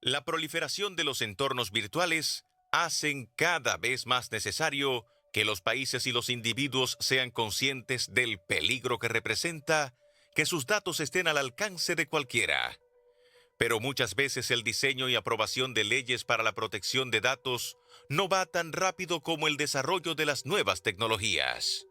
La proliferación de los entornos virtuales hacen cada vez más necesario que los países y los individuos sean conscientes del peligro que representa que sus datos estén al alcance de cualquiera. Pero muchas veces el diseño y aprobación de leyes para la protección de datos no va tan rápido como el desarrollo de las nuevas tecnologías.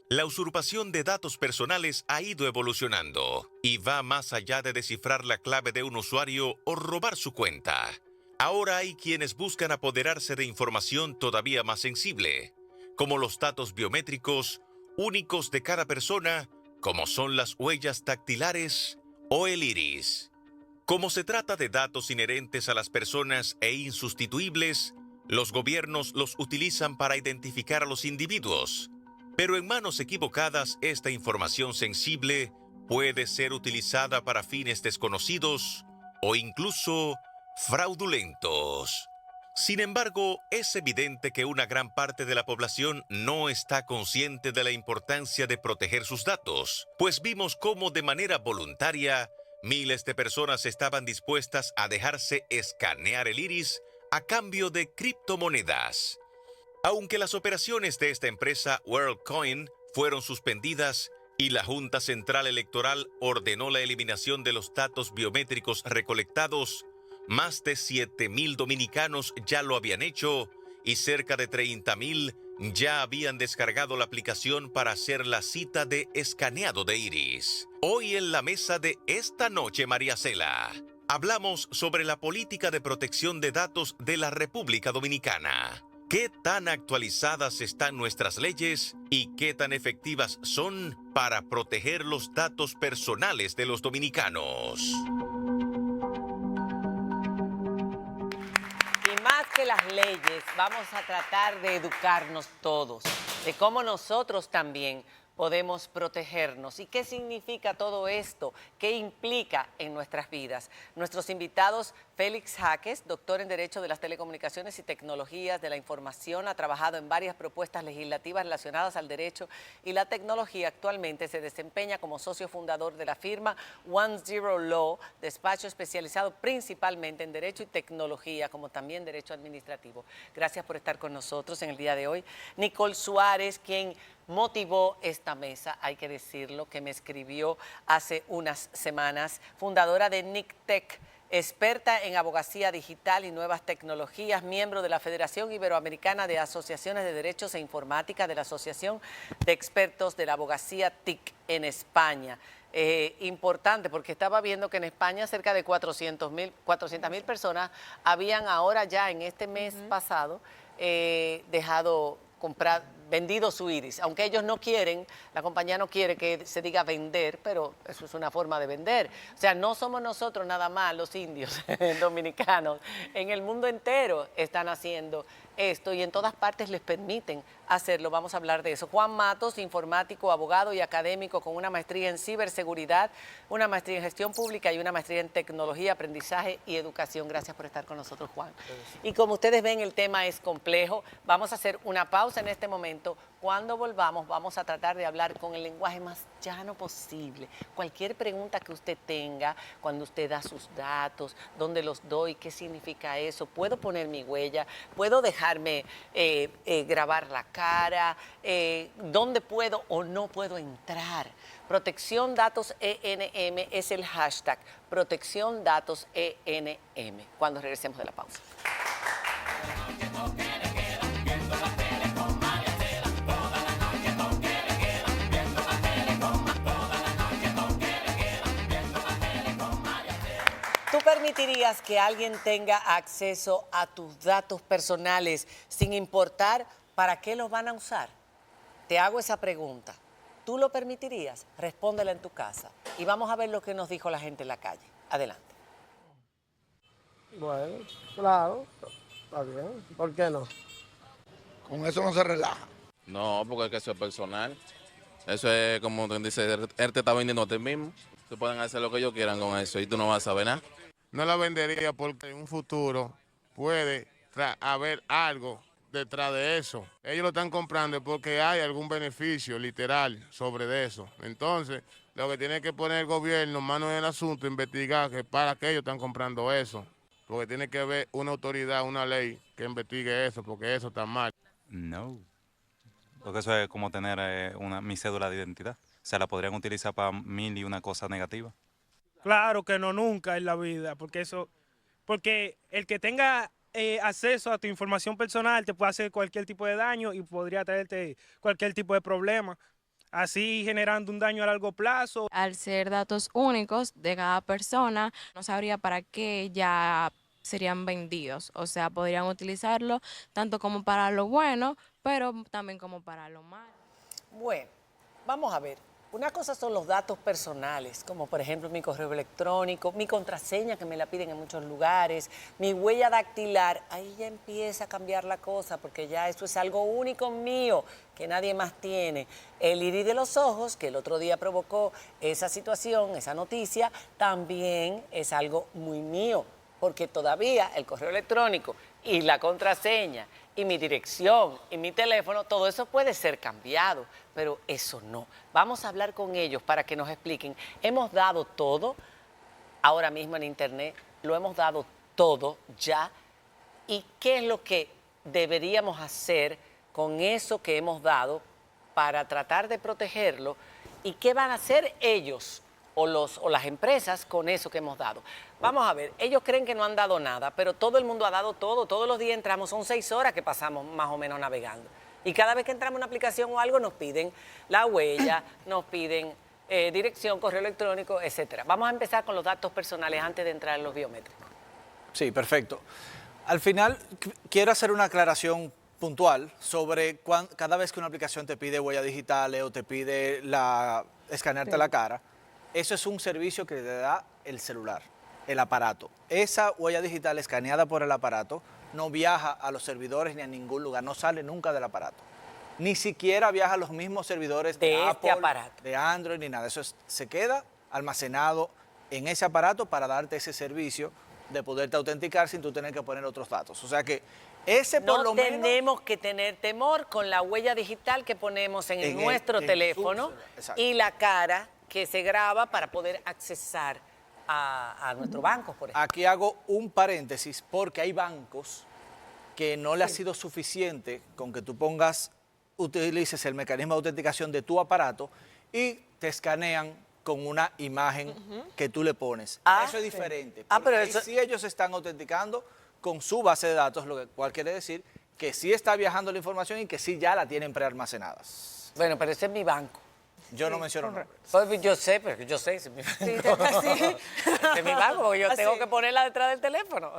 La usurpación de datos personales ha ido evolucionando y va más allá de descifrar la clave de un usuario o robar su cuenta. Ahora hay quienes buscan apoderarse de información todavía más sensible, como los datos biométricos únicos de cada persona, como son las huellas dactilares o el iris. Como se trata de datos inherentes a las personas e insustituibles, los gobiernos los utilizan para identificar a los individuos. Pero en manos equivocadas, esta información sensible puede ser utilizada para fines desconocidos o incluso fraudulentos. Sin embargo, es evidente que una gran parte de la población no está consciente de la importancia de proteger sus datos, pues vimos cómo de manera voluntaria miles de personas estaban dispuestas a dejarse escanear el iris a cambio de criptomonedas. Aunque las operaciones de esta empresa WorldCoin fueron suspendidas y la Junta Central Electoral ordenó la eliminación de los datos biométricos recolectados, más de 7.000 dominicanos ya lo habían hecho y cerca de 30.000 ya habían descargado la aplicación para hacer la cita de escaneado de iris. Hoy en la mesa de esta noche, María Cela, hablamos sobre la política de protección de datos de la República Dominicana. ¿Qué tan actualizadas están nuestras leyes y qué tan efectivas son para proteger los datos personales de los dominicanos? Y más que las leyes, vamos a tratar de educarnos todos, de cómo nosotros también podemos protegernos. ¿Y qué significa todo esto? ¿Qué implica en nuestras vidas? Nuestros invitados, Félix Jaques, doctor en Derecho de las Telecomunicaciones y Tecnologías de la Información, ha trabajado en varias propuestas legislativas relacionadas al derecho y la tecnología. Actualmente se desempeña como socio fundador de la firma One Zero Law, despacho especializado principalmente en derecho y tecnología, como también derecho administrativo. Gracias por estar con nosotros en el día de hoy. Nicole Suárez, quien motivó esta mesa, hay que decirlo, que me escribió hace unas semanas, fundadora de NICTEC, experta en abogacía digital y nuevas tecnologías, miembro de la Federación Iberoamericana de Asociaciones de Derechos e Informática, de la Asociación de Expertos de la Abogacía TIC en España. Importante, porque estaba viendo que en España cerca de 400.000 personas habían ahora ya en este mes pasado vendido su iris, aunque ellos no quieren, la compañía no quiere que se diga vender, pero eso es una forma de vender. O sea, no somos nosotros nada más los indios dominicanos, en el mundo entero están haciendo esto y en todas partes les permiten hacerlo. Vamos a hablar de eso. Juan Matos, informático, abogado y académico con una maestría en ciberseguridad, una maestría en gestión pública y una maestría en tecnología, aprendizaje y educación. Gracias por estar con nosotros, Juan. Y como ustedes ven, el tema es complejo. Vamos a hacer una pausa en este momento. Cuando volvamos, vamos a tratar de hablar con el lenguaje más llano posible. Cualquier pregunta que usted tenga, cuando usted da sus datos, dónde los doy, qué significa eso, puedo poner mi huella, puedo dejarme grabar la cara, dónde puedo o no puedo entrar. Protección Datos ENM es el hashtag, Protección Datos ENM, cuando regresemos de la pausa. ¿Tú permitirías que alguien tenga acceso a tus datos personales sin importar para qué los van a usar? Te hago esa pregunta. ¿Tú lo permitirías? Respóndela en tu casa. Y vamos a ver lo que nos dijo la gente en la calle. Adelante. Bueno, claro, está bien. ¿Por qué no? Con eso no se relaja. No, porque es que eso es personal. Eso es como quien dice, él te está vendiendo a ti mismo. Tú pueden hacer lo que ellos quieran con eso y tú no vas a saber nada. No la vendería porque en un futuro puede haber algo detrás de eso. Ellos lo están comprando porque hay algún beneficio literal sobre eso. Entonces, lo que tiene que poner el gobierno mano en el asunto, investigar que para qué ellos están comprando eso. porque tiene que haber una autoridad, una ley que investigue eso, porque eso está mal. No, porque eso es como tener mi cédula de identidad. Se la podrían utilizar para mil y una cosa negativa. Claro que no, nunca en la vida, porque el que tenga acceso a tu información personal te puede hacer cualquier tipo de daño y podría traerte cualquier tipo de problema, así generando un daño a largo plazo. Al ser datos únicos de cada persona, no sabría para qué ya serían vendidos. O sea, podrían utilizarlo tanto como para lo bueno, pero también como para lo malo. Bueno, vamos a ver. Una cosa son los datos personales, como por ejemplo mi correo electrónico, mi contraseña que me la piden en muchos lugares, mi huella dactilar. Ahí ya empieza a cambiar la cosa porque ya eso es algo único mío que nadie más tiene. El iris de los ojos, que el otro día provocó esa situación, esa noticia, también es algo muy mío, porque todavía el correo electrónico y la contraseña y mi dirección y mi teléfono, todo eso puede ser cambiado, pero eso no. Vamos a hablar con ellos para que nos expliquen. Hemos dado todo ahora mismo en internet, lo hemos dado todo ya. ¿Y qué es lo que deberíamos hacer con eso que hemos dado para tratar de protegerlo? ¿Y qué van a hacer ellos o las empresas con eso que hemos dado? Vamos a ver, ellos creen que no han dado nada, pero todo el mundo ha dado todo. Todos los días entramos, son 6 horas que pasamos más o menos navegando. Y cada vez que entramos en una aplicación o algo nos piden la huella, nos piden dirección, correo electrónico, etcétera. Vamos a empezar con los datos personales antes de entrar en los biométricos. Sí, perfecto. Al final, quiero hacer una aclaración puntual sobre cada vez que una aplicación te pide huellas digitales o te pide escanearte la cara. Eso es un servicio que te da el celular, el aparato. Esa huella digital escaneada por el aparato no viaja a los servidores ni a ningún lugar, no sale nunca del aparato. Ni siquiera viaja a los mismos servidores de Apple, aparato, de Android, ni nada. Eso se queda almacenado en ese aparato para darte ese servicio de poderte autenticar sin tú tener que poner otros datos. O sea que ese por lo menos... No tenemos que tener temor con la huella digital que ponemos en nuestro teléfono y la cara que se graba para poder accesar a nuestros bancos, por ejemplo. Aquí hago un paréntesis porque hay bancos que no le ha sido suficiente con que tú utilices el mecanismo de autenticación de tu aparato y te escanean con una imagen que tú le pones. Eso es diferente. Pero eso... sí ellos están autenticando con su base de datos, lo cual quiere decir que sí está viajando la información y que sí ya la tienen prealmacenada. Bueno, pero ese es mi banco. Yo no menciono nombres. Pues yo sé, pero yo sé. Es mi banco. Es mi banco, porque yo tengo que ponerla detrás del teléfono.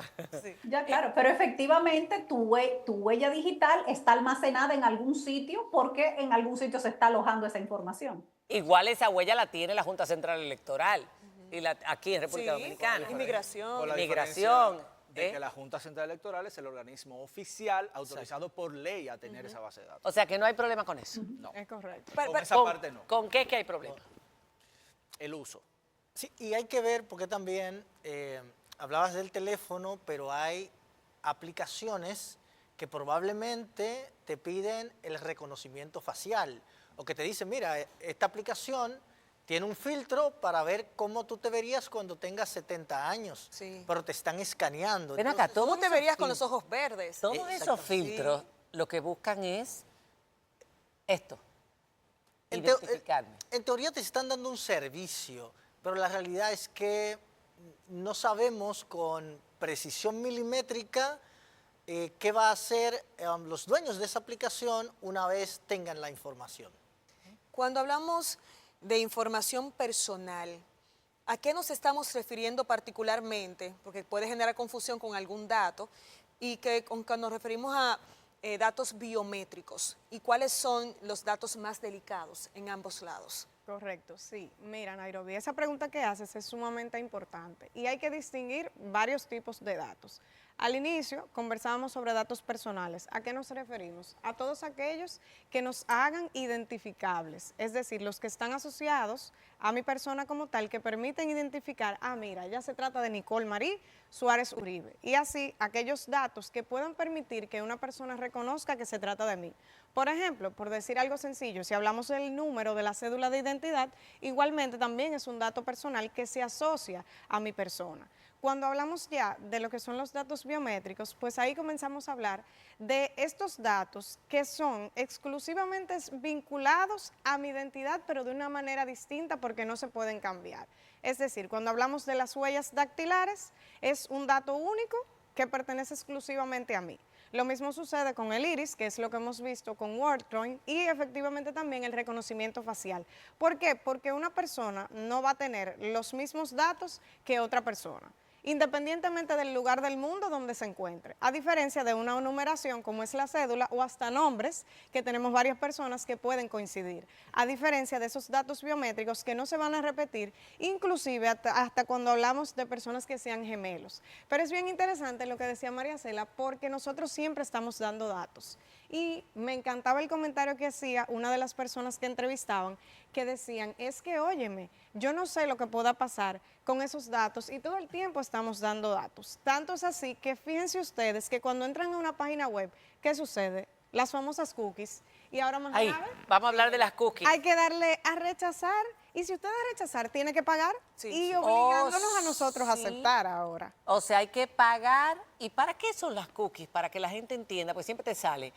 Sí. Ya, claro, pero efectivamente tu huella digital está almacenada en algún sitio porque en algún sitio se está alojando esa información. Igual esa huella la tiene la Junta Central Electoral y aquí en República Dominicana. Inmigración. De que la Junta Central Electoral es el organismo oficial autorizado por ley a tener esa base de datos. O sea que no hay problema con eso. No. Es correcto. Con esa parte no. ¿Con qué es que hay problema? El uso. Sí, y hay que ver porque también hablabas del teléfono, pero hay aplicaciones que probablemente te piden el reconocimiento facial o que te dicen, mira, esta aplicación tiene un filtro para ver cómo tú te verías cuando tengas 70 años, pero te están escaneando. Ven acá, ¿cómo te verías con los ojos verdes? Todos esos filtros lo que buscan es esto, identificarme. En teoría te están dando un servicio, pero la realidad es que no sabemos con precisión milimétrica qué va a hacer los dueños de esa aplicación una vez tengan la información. Cuando hablamos de información personal, ¿a qué nos estamos refiriendo particularmente? Porque puede generar confusión con algún dato y que cuando nos referimos a datos biométricos, ¿y cuáles son los datos más delicados en ambos lados? Correcto, sí. Mira, Nairobi, esa pregunta que haces es sumamente importante y hay que distinguir varios tipos de datos. Al inicio conversábamos sobre datos personales. ¿A qué nos referimos? A todos aquellos que nos hagan identificables, es decir, los que están asociados a mi persona como tal, que permiten identificar, mira, ya se trata de Nicole Marie Suárez Uribe. Y así, aquellos datos que puedan permitir que una persona reconozca que se trata de mí. Por ejemplo, por decir algo sencillo, si hablamos del número de la cédula de identidad, igualmente también es un dato personal que se asocia a mi persona. Cuando hablamos ya de lo que son los datos biométricos, pues ahí comenzamos a hablar de estos datos que son exclusivamente vinculados a mi identidad, pero de una manera distinta porque no se pueden cambiar. Es decir, cuando hablamos de las huellas dactilares, es un dato único que pertenece exclusivamente a mí. Lo mismo sucede con el iris, que es lo que hemos visto con WorldCoin, y efectivamente también el reconocimiento facial. ¿Por qué? Porque una persona no va a tener los mismos datos que otra persona, independientemente del lugar del mundo donde se encuentre, a diferencia de una numeración como es la cédula o hasta nombres, que tenemos varias personas que pueden coincidir, a diferencia de esos datos biométricos que no se van a repetir, inclusive hasta cuando hablamos de personas que sean gemelos. Pero es bien interesante lo que decía María Cela, porque nosotros siempre estamos dando datos. Y me encantaba el comentario que hacía una de las personas que entrevistaban, que decían, es que óyeme, yo no sé lo que pueda pasar con esos datos y todo el tiempo estamos dando datos. Tanto es así que fíjense ustedes que cuando entran a una página web, ¿qué sucede? Las famosas cookies. Y ahora más Ahí, grave, vamos a hablar de las cookies. hay que darle a rechazar, y si usted da a rechazar, tiene que pagar y obligándonos a nosotros a aceptar ahora. O sea, hay que pagar. ¿Y para qué son las cookies? Para que la gente entienda, pues siempre te sale.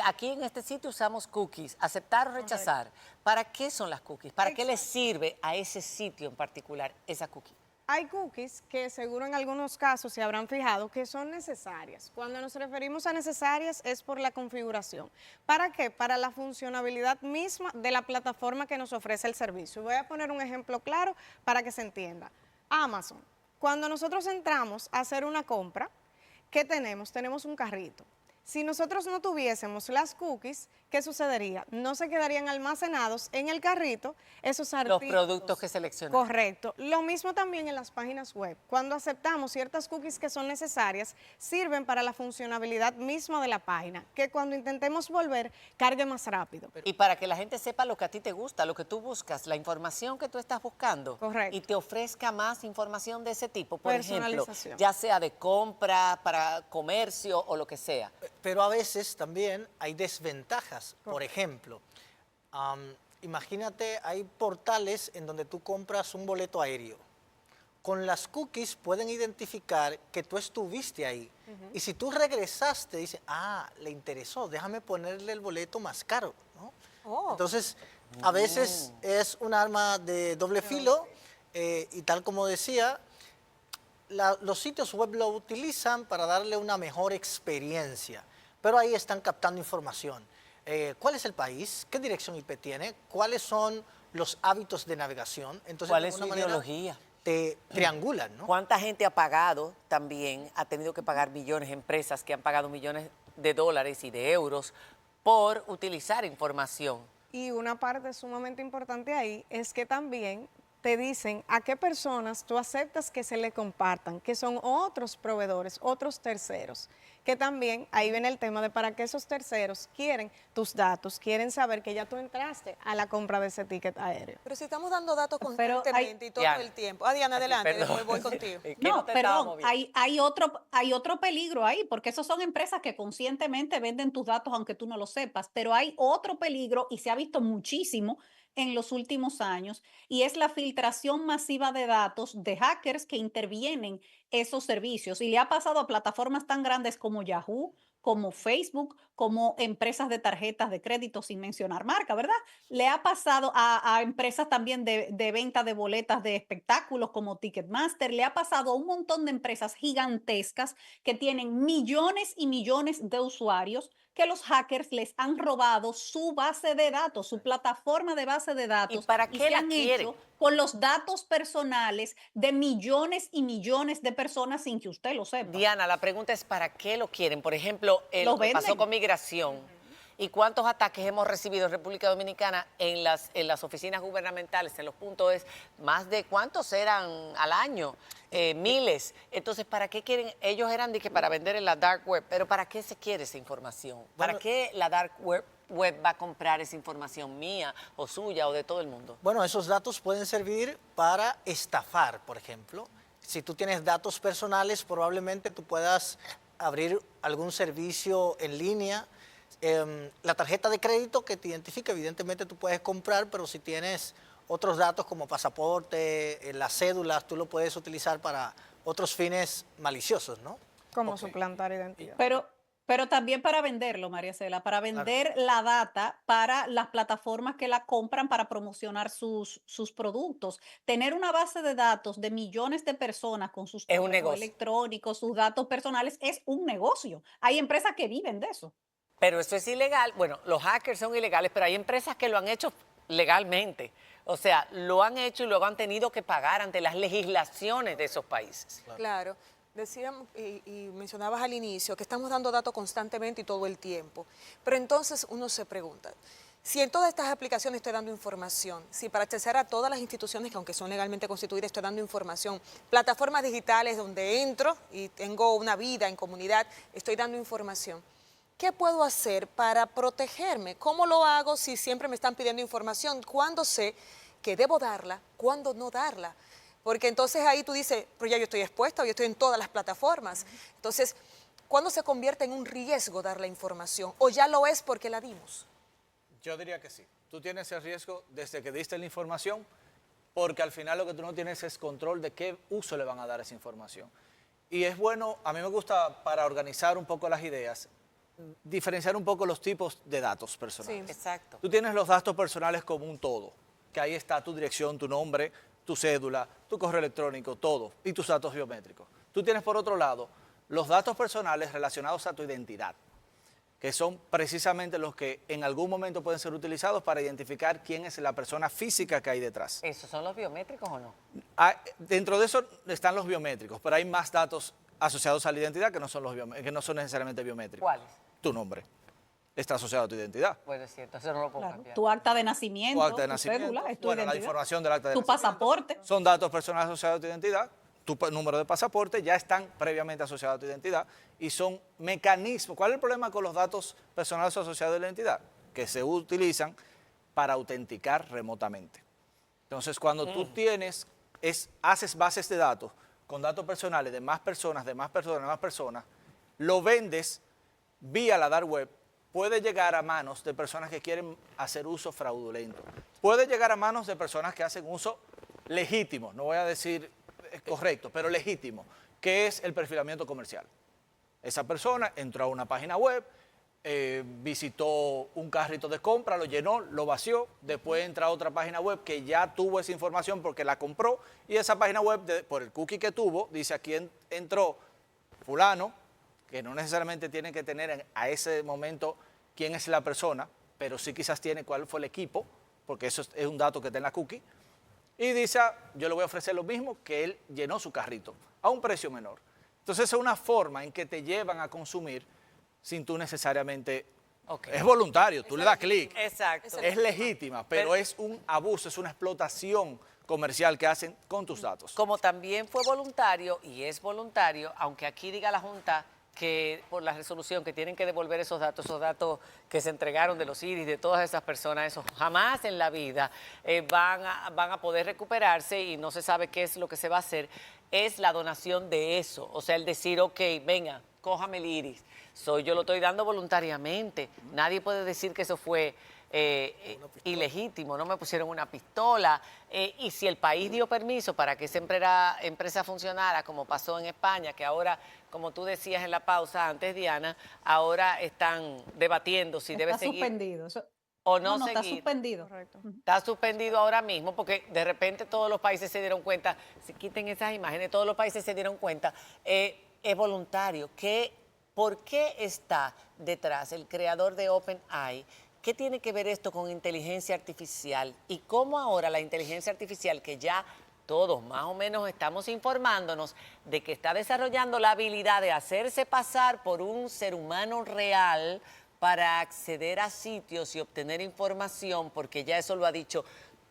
Aquí en este sitio usamos cookies, aceptar o rechazar. ¿Para qué son las cookies? ¿Para qué le sirve a ese sitio en particular esa cookie? Hay cookies que seguro en algunos casos se habrán fijado que son necesarias. Cuando nos referimos a necesarias es por la configuración. ¿Para qué? Para la funcionalidad misma de la plataforma que nos ofrece el servicio. Voy a poner un ejemplo claro para que se entienda. Amazon. Cuando nosotros entramos a hacer una compra, ¿qué tenemos? Tenemos un carrito. Si nosotros no tuviésemos las cookies, ¿qué sucedería? No se quedarían almacenados en el carrito esos artículos. Los productos que seleccionamos. Correcto. Lo mismo también en las páginas web. Cuando aceptamos ciertas cookies que son necesarias, sirven para la funcionalidad misma de la página, que cuando intentemos volver, cargue más rápido. Y para que la gente sepa lo que a ti te gusta, lo que tú buscas, la información que tú estás buscando. Correcto. Y te ofrezca más información de ese tipo, por ejemplo, Personalización. ya sea de compra, para comercio o lo que sea. Pero a veces también hay desventajas. Por ejemplo, imagínate, hay portales en donde tú compras un boleto aéreo. Con las cookies pueden identificar que tú estuviste ahí. Y si tú regresaste, dicen, le interesó, déjame ponerle el boleto más caro, ¿no? Entonces, a veces es un arma de doble filo y tal como decía, los sitios web lo utilizan para darle una mejor experiencia, pero ahí están captando información. ¿Cuál es el país? ¿Qué dirección IP tiene? ¿Cuáles son los hábitos de navegación? Entonces, ¿cuál de es su alguna manera, ideología? Te triangulan, ¿no? ¿Cuánta gente ha pagado también, ha tenido que pagar millones, empresas que han pagado millones de dólares y de euros por utilizar información? Y una parte sumamente importante ahí es que también te dicen a qué personas tú aceptas que se le compartan, que son otros proveedores, otros terceros, que también ahí viene el tema de para qué esos terceros quieren tus datos, quieren saber que ya tú entraste a la compra de ese ticket aéreo. Pero si estamos dando datos Pero constantemente y todo Diana. el tiempo. Diana, adelante, después voy contigo. No, perdón, hay otro peligro ahí, porque esos son empresas que conscientemente venden tus datos aunque tú no lo sepas, pero hay otro peligro y se ha visto muchísimo en los últimos años, y es la filtración masiva de datos de hackers que intervienen esos servicios. Y le ha pasado a plataformas tan grandes como Yahoo, como Facebook, como empresas de tarjetas de crédito, sin mencionar marca, ¿verdad? Le ha pasado a empresas también de venta de boletas de espectáculos como Ticketmaster, le ha pasado a un montón de empresas gigantescas que tienen millones y millones de usuarios, que los hackers les han robado su base de datos, su plataforma de base de datos. ¿Y para qué se la han quieren? hecho con los datos personales de millones y millones de personas sin que usted lo sepa. Diana, la pregunta es ¿para qué lo quieren? Por ejemplo, lo que pasó venden. con migración. ¿Y cuántos ataques hemos recibido en República Dominicana en las oficinas gubernamentales, en los puntos? Más de cuántos eran al año, miles. Entonces, ¿para qué quieren? Ellos eran de que para vender en la dark web, pero ¿para qué se quiere esa información? ¿Para qué la dark web va a comprar esa información mía o suya o de todo el mundo? Bueno, esos datos pueden servir para estafar, por ejemplo. Si tú tienes datos personales, probablemente tú puedas abrir algún servicio en línea La tarjeta de crédito que te identifica, evidentemente tú puedes comprar, pero si tienes otros datos como pasaporte, las cédulas, tú lo puedes utilizar para otros fines maliciosos, ¿no? Como suplantar identidad. Pero también para venderlo, María Cela, para vender la data para las plataformas que la compran para promocionar sus productos. Tener una base de datos de millones de personas con sus Es un correos negocio. electrónicos, sus datos personales, es un negocio. Hay empresas que viven de eso. Pero eso es ilegal. Bueno, los hackers son ilegales, pero hay empresas que lo han hecho legalmente. O sea, lo han hecho y luego han tenido que pagar ante las legislaciones de esos países. Claro. Decíamos y mencionabas al inicio que estamos dando datos constantemente y todo el tiempo. Pero entonces uno se pregunta, si en todas estas aplicaciones estoy dando información, si para acceder a todas las instituciones que aunque son legalmente constituidas estoy dando información, plataformas digitales donde entro y tengo una vida en comunidad, estoy dando información, ¿qué puedo hacer para protegerme? ¿Cómo lo hago si siempre me están pidiendo información? ¿Cuándo sé que debo darla? ¿Cuándo no darla? Porque entonces ahí tú dices, pero ya yo estoy expuesta, yo estoy en todas las plataformas. Entonces, ¿cuándo se convierte en un riesgo dar la información? ¿O ya lo es porque la dimos? Yo diría que sí. Tú tienes el riesgo desde que diste la información, porque al final lo que tú no tienes es control de qué uso le van a dar a esa información. Y es bueno, a mí me gusta, para organizar un poco las ideas, diferenciar un poco los tipos de datos personales. Sí, exacto. Tú tienes los datos personales como un todo, que ahí está tu dirección, tu nombre, tu cédula, tu correo electrónico, todo, y tus datos biométricos. Tú tienes, por otro lado, los datos personales relacionados a tu identidad, que son precisamente los que en algún momento pueden ser utilizados para identificar quién es la persona física que hay detrás. ¿Esos son los biométricos o no? Dentro de eso están los biométricos, pero hay más datos asociados a la identidad que no son, que no son necesariamente biométricos. ¿Cuáles? Tu nombre está asociado a tu identidad. Bueno, es cierto, eso no lo puedo cambiar. Tu acta de nacimiento, Tu acta de tu nacimiento, cédula, es tu bueno, la identidad. información del acta de Tu nacimiento. pasaporte. Son datos personales asociados a tu identidad. Tu número de pasaporte ya están previamente asociados a tu identidad y son mecanismos. ¿Cuál es el problema con los datos personales asociados a la identidad? Que se utilizan para autenticar remotamente. Entonces, cuando tú haces bases de datos con datos personales de más personas, lo vendes vía la dark web, puede llegar a manos de personas que quieren hacer uso fraudulento. Puede llegar a manos de personas que hacen uso legítimo, no voy a decir correcto, pero legítimo, que es el perfilamiento comercial. Esa persona entró a una página web, visitó un carrito de compra, lo llenó, lo vació, después entra a otra página web que ya tuvo esa información porque la compró y esa página web, por el cookie que tuvo, dice aquí entró fulano, que no necesariamente tiene que tener a ese momento quién es la persona, pero sí quizás tiene cuál fue el equipo, porque eso es un dato que está en la cookie, y dice, yo le voy a ofrecer lo mismo que él llenó su carrito, a un precio menor. Entonces es una forma en que te llevan a consumir sin tú necesariamente... Es voluntario, tú le das clic. Exacto. Es legítima, pero es un abuso, es una explotación comercial que hacen con tus datos. Como también fue voluntario y es voluntario, aunque aquí diga la Junta que por la resolución que tienen que devolver esos datos que se entregaron de los iris, de todas esas personas, eso jamás en la vida van a poder recuperarse y no se sabe qué es lo que se va a hacer, es la donación de eso. O sea, el decir, ok, venga, cójame el iris, yo lo estoy dando voluntariamente. Nadie puede decir que eso fue ilegítimo, no me pusieron una pistola. Y si el país dio permiso para que esa empresa funcionara, como pasó en España, que ahora, como tú decías en la pausa antes, Diana, ahora están debatiendo si debe seguir. Está suspendido. O no está seguir. suspendido. Correcto. Está suspendido ahora mismo porque de repente todos los países se dieron cuenta, si quiten esas imágenes, todos los países se dieron cuenta, es voluntario. ¿Por qué está detrás el creador de OpenAI? ¿Qué tiene que ver esto con inteligencia artificial? Y cómo ahora la inteligencia artificial, que ya todos más o menos estamos informándonos de que está desarrollando la habilidad de hacerse pasar por un ser humano real para acceder a sitios y obtener información, porque ya eso lo ha dicho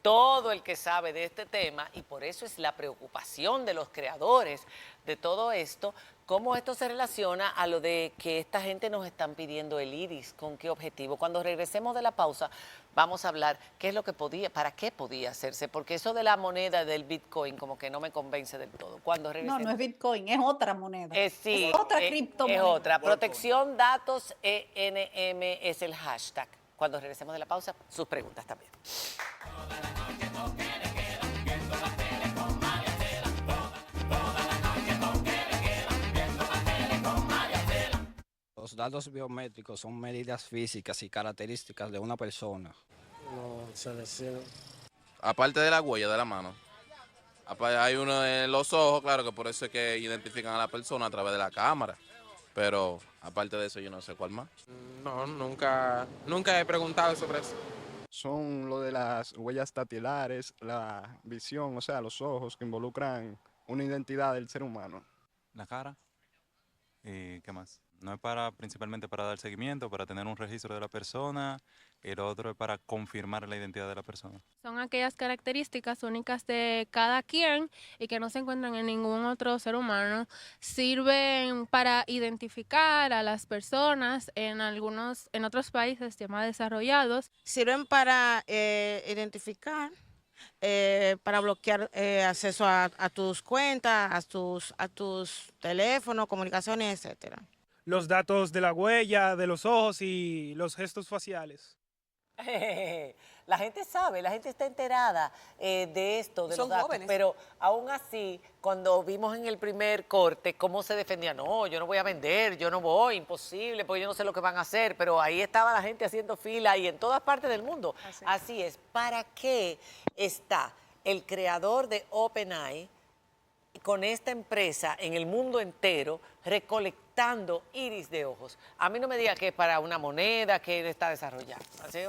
todo el que sabe de este tema, y por eso es la preocupación de los creadores de todo esto, cómo esto se relaciona a lo de que esta gente nos están pidiendo el iris, con qué objetivo. Cuando regresemos de la pausa, vamos a hablar qué es lo que para qué podía hacerse, porque eso de la moneda del Bitcoin como que no me convence del todo. Cuando regresemos, No, no es Bitcoin, es otra moneda. sí, es otra criptomoneda. Es otra. Protección datos ENM es el hashtag. Cuando regresemos de la pausa, sus preguntas también. Los datos biométricos son medidas físicas y características de una persona. No, selección. Aparte de la huella de la mano. Hay uno en los ojos, claro, que por eso es que identifican a la persona a través de la cámara. Pero aparte de eso, yo no sé cuál más. No, nunca he preguntado sobre eso. Son lo de las huellas dactilares, la visión, o sea, los ojos que involucran una identidad del ser humano. La cara. ¿Y qué más? No es principalmente para dar seguimiento, para tener un registro de la persona, el otro es para confirmar la identidad de la persona. Son aquellas características únicas de cada quien y que no se encuentran en ningún otro ser humano. Sirven para identificar a las personas en otros países ya más desarrollados. Sirven para identificar, para bloquear acceso a tus cuentas, a tus teléfonos, comunicaciones, etcétera. Los datos de la huella, de los ojos y los gestos faciales. La gente sabe, la gente está enterada de esto, de Son los datos, jóvenes. pero aún así, cuando vimos en el primer corte cómo se defendía, no, yo no voy a vender, yo no voy, imposible, porque yo no sé lo que van a hacer, pero ahí estaba la gente haciendo fila y en todas partes del mundo. Así es. ¿Para qué está el creador de OpenAI con esta empresa en el mundo entero recolectando iris de ojos? A mí no me diga que es para una moneda que él está desarrollando. Así,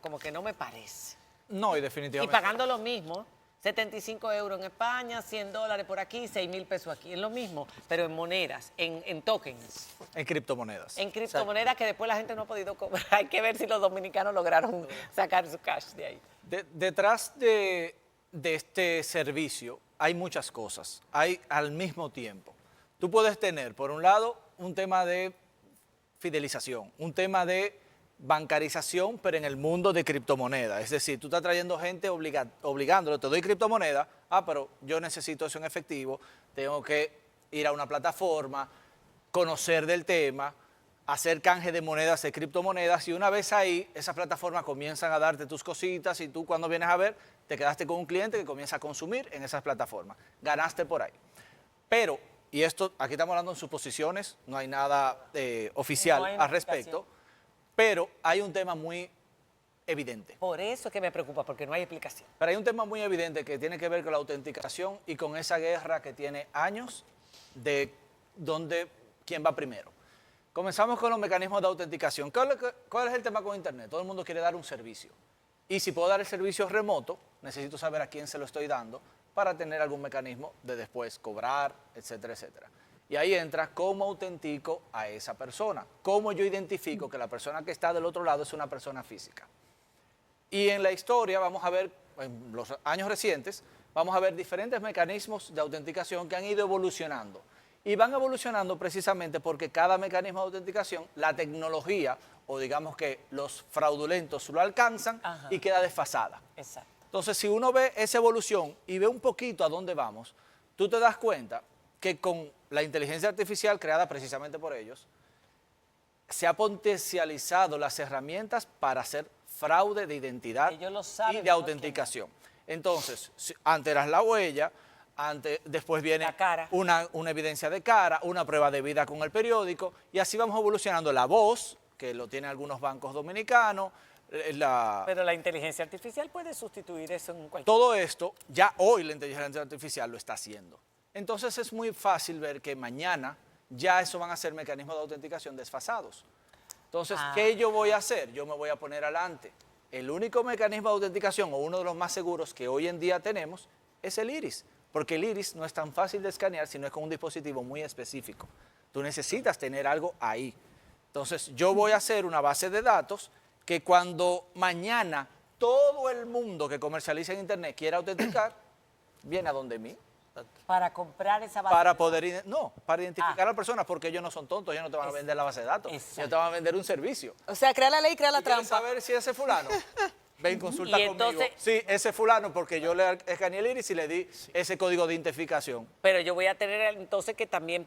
como que no me parece. No, y Y definitivamente. pagando lo mismo, 75 euros en España, 100 dólares por aquí, 6.000 pesos aquí. Es lo mismo, pero en monedas, en tokens. En criptomonedas. En criptomonedas que después la gente no ha podido cobrar. Hay que ver si los dominicanos lograron sacar su cash de ahí. Detrás de este servicio hay muchas cosas. Hay al mismo tiempo. Tú puedes tener, por un lado, un tema de fidelización, un tema de bancarización, pero en el mundo de criptomonedas. Es decir, tú estás trayendo gente obligándolo, te doy criptomoneda, pero yo necesito eso en efectivo, tengo que ir a una plataforma, conocer del tema, hacer canje de monedas, de criptomonedas, y una vez ahí, esas plataformas comienzan a darte tus cositas y tú cuando vienes a ver, te quedaste con un cliente que comienza a consumir en esas plataformas. Ganaste por ahí. Pero, y esto, aquí estamos hablando en suposiciones, no hay nada oficial No hay una al respecto, pero hay un tema muy evidente. Por eso es que me preocupa, porque no hay explicación. Pero hay un tema muy evidente que tiene que ver con la autenticación y con esa guerra que tiene años de quién va primero. Comenzamos con los mecanismos de autenticación. ¿Cuál es el tema con Internet? Todo el mundo quiere dar un servicio. Y si puedo dar el servicio remoto, necesito saber a quién se lo estoy dando para tener algún mecanismo de después cobrar, etcétera, etcétera. Y ahí entra cómo autentico a esa persona, cómo yo identifico que la persona que está del otro lado es una persona física. Y en la historia vamos a ver, en los años recientes, vamos a ver diferentes mecanismos de autenticación que han ido evolucionando. Y van evolucionando precisamente porque cada mecanismo de autenticación, la tecnología, o digamos que los fraudulentos lo alcanzan y queda desfasada. Exacto. Entonces, si uno ve esa evolución y ve un poquito a dónde vamos, tú te das cuenta que con la inteligencia artificial creada precisamente por ellos, se ha potencializado las herramientas para hacer fraude de identidad y de autenticación. Entonces, antes era la huella, después viene una evidencia de cara, una prueba de vida con el periódico, y así vamos evolucionando. La voz, que lo tienen algunos bancos dominicanos, Pero la inteligencia artificial puede sustituir eso en cualquier... Todo esto, ya hoy la inteligencia artificial lo está haciendo. Entonces es muy fácil ver que mañana ya eso van a ser mecanismos de autenticación desfasados. Entonces, ¿qué yo voy a hacer? Yo me voy a poner adelante. El único mecanismo de autenticación, o uno de los más seguros que hoy en día tenemos, es el iris. Porque el iris no es tan fácil de escanear, sino es con un dispositivo muy específico. Tú necesitas tener algo ahí. Entonces, yo voy a hacer una base de datos que cuando mañana todo el mundo que comercializa en Internet quiere autenticar, viene a donde mí. Para comprar esa base Para de poder, para identificar a las personas, porque ellos no son tontos, ellos no te van a vender la base de datos, ellos te van a vender un servicio. O sea, crea la ley, crea la trampa. ¿Saber si ese fulano? Ven, consulta Y entonces- conmigo. Sí, ese fulano, porque yo le escaneé el iris y le di ese código de identificación. Pero yo voy a tener entonces que también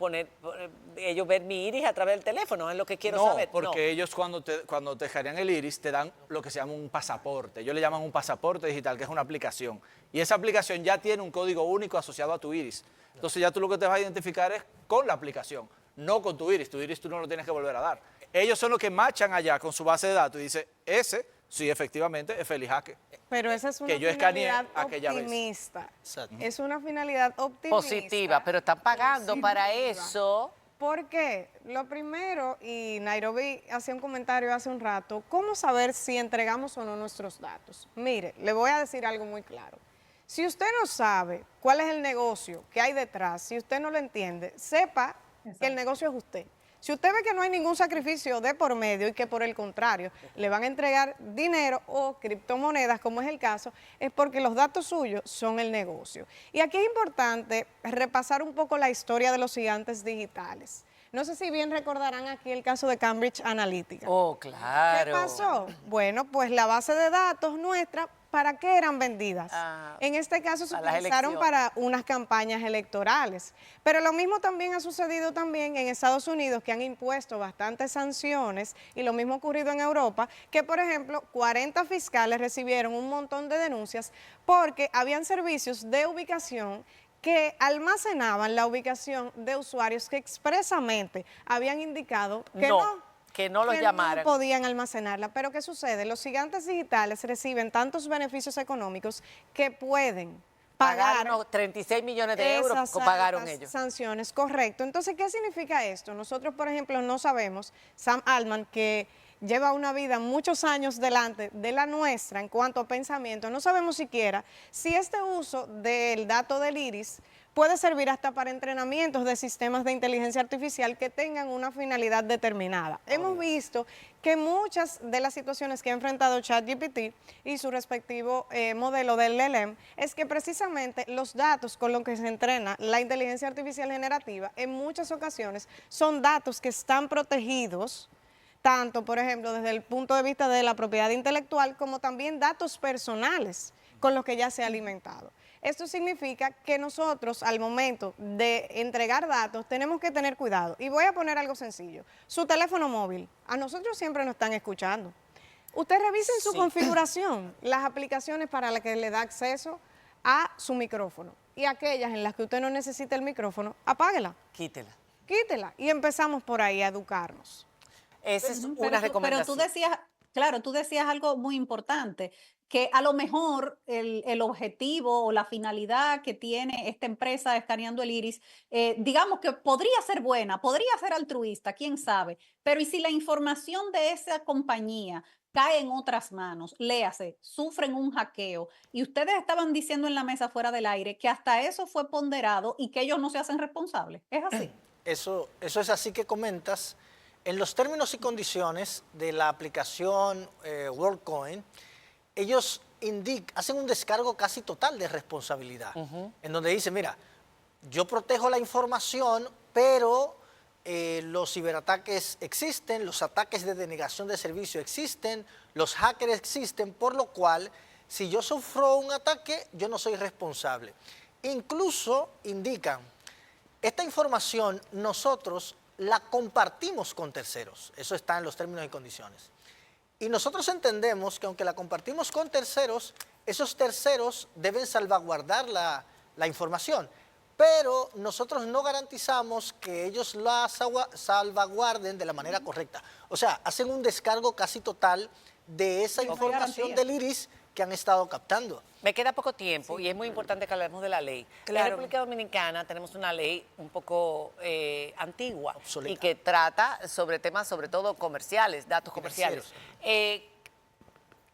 ellos ver mi iris a través del teléfono, es lo que quiero saber. Porque ellos cuando te escanean el iris te dan lo que se llama un pasaporte. Ellos le llaman un pasaporte digital, que es una aplicación. Y esa aplicación ya tiene un código único asociado a tu iris. Entonces ya tú lo que te vas a identificar es con la aplicación, no con tu iris. Tu iris tú no lo tienes que volver a dar. Ellos son los que machan allá con su base de datos y dicen, sí, efectivamente, es Félix Jaque. Pero esa es una Que yo escaneé finalidad aquella vez. optimista. Es una finalidad optimista. Positiva, pero están pagando para Positiva. eso. ¿Por qué? Lo primero, y Nairobi hacía un comentario hace un rato, ¿cómo saber si entregamos o no nuestros datos? Mire, le voy a decir algo muy claro. Si usted no sabe cuál es el negocio que hay detrás, si usted no lo entiende, sepa que el negocio es usted. Si usted ve que no hay ningún sacrificio de por medio y que por el contrario le van a entregar dinero o criptomonedas, como es el caso, es porque los datos suyos son el negocio. Y aquí es importante repasar un poco la historia de los gigantes digitales. No sé si bien recordarán aquí el caso de Cambridge Analytica. Oh, claro. ¿Qué pasó? Bueno, pues la base de datos nuestra, ¿para qué eran vendidas? En este caso se para las utilizaron elecciones. para unas campañas electorales. Pero lo mismo también ha sucedido también en Estados Unidos, que han impuesto bastantes sanciones, y lo mismo ha ocurrido en Europa, que por ejemplo 40 fiscales recibieron un montón de denuncias porque habían servicios de ubicación que almacenaban la ubicación de usuarios que expresamente habían indicado que que no los llamaran. no podían almacenarla. Pero ¿qué sucede? Los gigantes digitales reciben tantos beneficios económicos que pueden pagar Pagaron 36 millones de euros esas que pagaron altas ellos. sanciones, correcto. Entonces, ¿qué significa esto? Nosotros, por ejemplo, no sabemos, Sam Altman, que lleva una vida muchos años delante de la nuestra en cuanto a pensamiento, no sabemos siquiera si este uso del dato del iris puede servir hasta para entrenamientos de sistemas de inteligencia artificial que tengan una finalidad determinada. Hemos visto que muchas de las situaciones que ha enfrentado ChatGPT y su respectivo modelo del LLM es que precisamente los datos con los que se entrena la inteligencia artificial generativa en muchas ocasiones son datos que están protegidos, tanto, por ejemplo, desde el punto de vista de la propiedad intelectual, como también datos personales con los que ya se ha alimentado. Esto significa que nosotros, al momento de entregar datos, tenemos que tener cuidado. Y voy a poner algo sencillo. Su teléfono móvil, a nosotros siempre nos están escuchando. Usted revise en su configuración las aplicaciones para las que le da acceso a su micrófono. Y aquellas en las que usted no necesita el micrófono, apáguela. Quítela. Quítela. Y empezamos por ahí a educarnos. Esa es Pero una tú recomendación. decías, claro, tú decías algo muy importante, que a lo mejor el objetivo o la finalidad que tiene esta empresa escaneando el iris, digamos que podría ser buena, podría ser altruista, quién sabe, pero ¿y si la información de esa compañía cae en otras manos, léase, sufren un hackeo, y ustedes estaban diciendo en la mesa fuera del aire que hasta eso fue ponderado y que ellos no se hacen responsables? ¿Es así? Eso es así que comentas. En los términos y condiciones de la aplicación WorldCoin, ellos hacen un descargo casi total de responsabilidad, en donde dicen, mira, yo protejo la información, pero los ciberataques existen, los ataques de denegación de servicio existen, los hackers existen, por lo cual, si yo sufro un ataque, yo no soy responsable. Incluso indican, esta información nosotros la compartimos con terceros. Eso está en los términos y condiciones. Y nosotros entendemos que aunque la compartimos con terceros, esos terceros deben salvaguardar la información. Pero nosotros no garantizamos que ellos la salvaguarden de la manera correcta. O sea, hacen un descargo casi total de esa información del iris que han estado captando. Me queda poco tiempo y es muy importante que hablemos de la ley. En la República Dominicana tenemos una ley un poco antigua y que trata sobre temas, sobre todo comerciales, datos comerciales.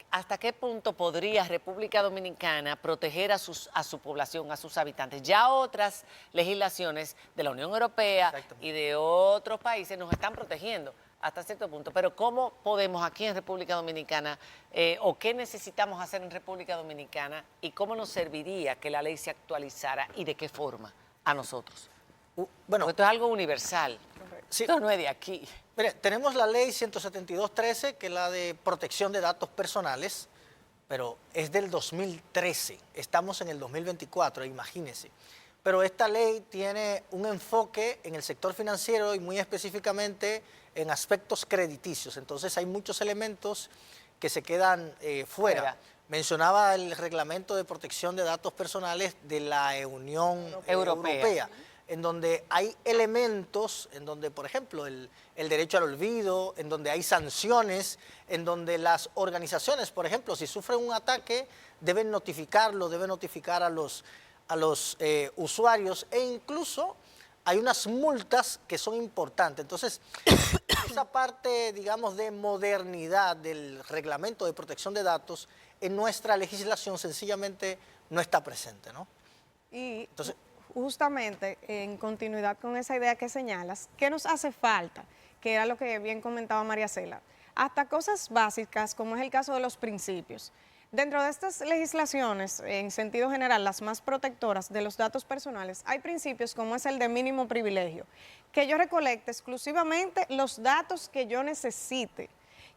¿Hasta qué punto podría República Dominicana proteger a su población, a sus habitantes? Ya otras legislaciones de la Unión Europea y de otros países nos están protegiendo. hasta cierto punto. Pero ¿cómo podemos aquí en República Dominicana o qué necesitamos hacer en República Dominicana y cómo nos serviría que la ley se actualizara y de qué forma a nosotros? Bueno, porque esto es algo universal. Sí. Esto no es de aquí. Mire, tenemos la ley 172.13, que es la de protección de datos personales, pero es del 2013. Estamos en el 2024, imagínense. Pero esta ley tiene un enfoque en el sector financiero y muy específicamente en aspectos crediticios. Entonces hay muchos elementos que se quedan fuera. Mencionaba el reglamento de protección de datos personales de la Unión Europea, en donde hay elementos, en donde, por ejemplo, el derecho al olvido, en donde hay sanciones, en donde las organizaciones, por ejemplo, si sufren un ataque, deben notificarlo, deben notificar a los usuarios, e incluso hay unas multas que son importantes. Entonces, esa parte, digamos, de modernidad del reglamento de protección de datos en nuestra legislación sencillamente no está presente, ¿no? Y entonces, justamente en continuidad con esa idea que señalas, ¿qué nos hace falta? Que era lo que bien comentaba María Cela. Hasta cosas básicas, como es el caso de los principios. Dentro de estas legislaciones, en sentido general, las más protectoras de los datos personales, hay principios como es el de mínimo privilegio, que yo recolecte exclusivamente los datos que yo necesite,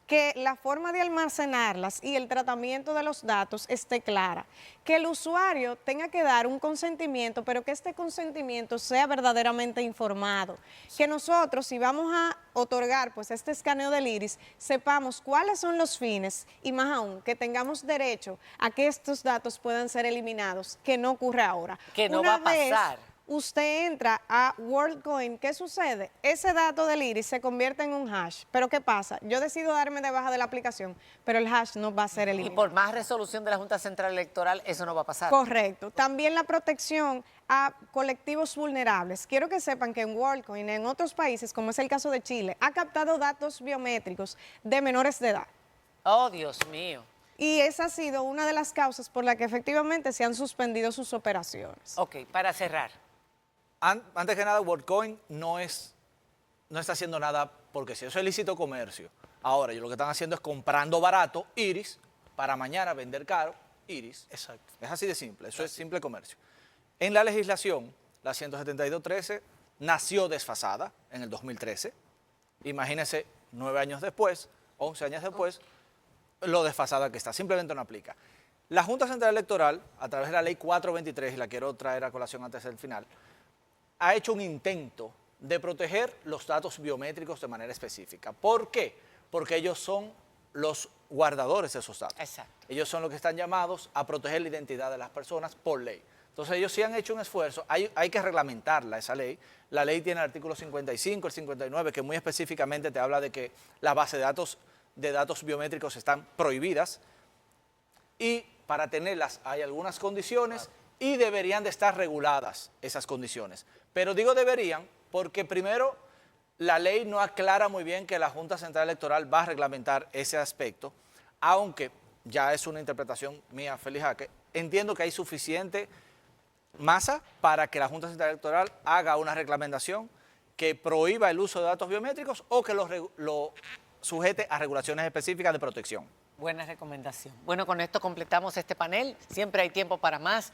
que la forma de almacenarlas y el tratamiento de los datos esté clara, que el usuario tenga que dar un consentimiento, pero que este consentimiento sea verdaderamente informado, que nosotros, si vamos a otorgar pues este escaneo del iris, sepamos cuáles son los fines y más aún, que tengamos derecho a que estos datos puedan ser eliminados, que no ocurre ahora. Que no va a pasar. Usted entra a WorldCoin, ¿qué sucede? Ese dato del iris se convierte en un hash. ¿Pero qué pasa? Yo decido darme de baja de la aplicación, pero el hash no va a ser eliminado. Y por más resolución de la Junta Central Electoral, eso no va a pasar. Correcto. También la protección a colectivos vulnerables. Quiero que sepan que en WorldCoin, en otros países, como es el caso de Chile, ha captado datos biométricos de menores de edad. Oh, Dios mío. Y esa ha sido una de las causas por la que efectivamente se han suspendido sus operaciones. Ok, para cerrar. Antes que nada, WorldCoin no está haciendo nada porque si eso es ilícito comercio. Ahora, ellos lo que están haciendo es comprando barato iris para mañana vender caro iris. Exacto. Es así de simple, eso es simple comercio. En la legislación, la 172.13 nació desfasada en el 2013. Imagínense 9 años después, 11 años después, lo desfasada que está. Simplemente no aplica. La Junta Central Electoral, a través de la ley 423, y la quiero traer a colación antes del final, ha hecho un intento de proteger los datos biométricos de manera específica. ¿Por qué? Porque ellos son los guardadores de esos datos. Exacto. Ellos son los que están llamados a proteger la identidad de las personas por ley. Entonces ellos sí han hecho un esfuerzo, hay que reglamentarla esa ley. La ley tiene el artículo 55, el 59, que muy específicamente te habla de que las bases de datos biométricos están prohibidas y para tenerlas hay algunas condiciones y deberían de estar reguladas esas condiciones. Pero digo deberían porque primero la ley no aclara muy bien que la Junta Central Electoral va a reglamentar ese aspecto, aunque ya es una interpretación mía, Félix Jaque, entiendo que hay suficiente masa para que la Junta Central Electoral haga una reglamentación que prohíba el uso de datos biométricos o que lo sujete a regulaciones específicas de protección. Buena recomendación. Bueno, con esto completamos este panel. Siempre hay tiempo para más.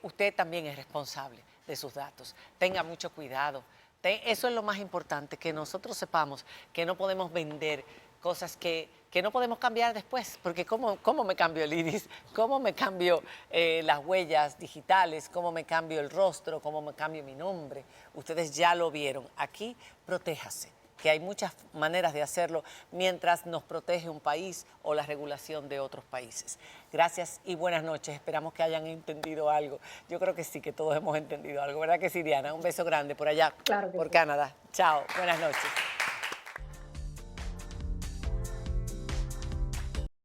Usted también es responsable de sus datos. Tenga mucho cuidado. Eso es lo más importante, que nosotros sepamos que no podemos vender cosas que no podemos cambiar después, porque ¿cómo me cambio el iris? ¿Cómo me cambio las huellas digitales? ¿Cómo me cambio el rostro? ¿Cómo me cambio mi nombre? Ustedes ya lo vieron. Aquí, protéjase, que hay muchas maneras de hacerlo mientras nos protege un país o la regulación de otros países. Gracias y buenas noches. Esperamos que hayan entendido algo. Yo creo que sí, que todos hemos entendido algo. ¿Verdad que sí, Diana? Un beso grande por allá, Claro que por sí. Canadá. Chao, buenas noches.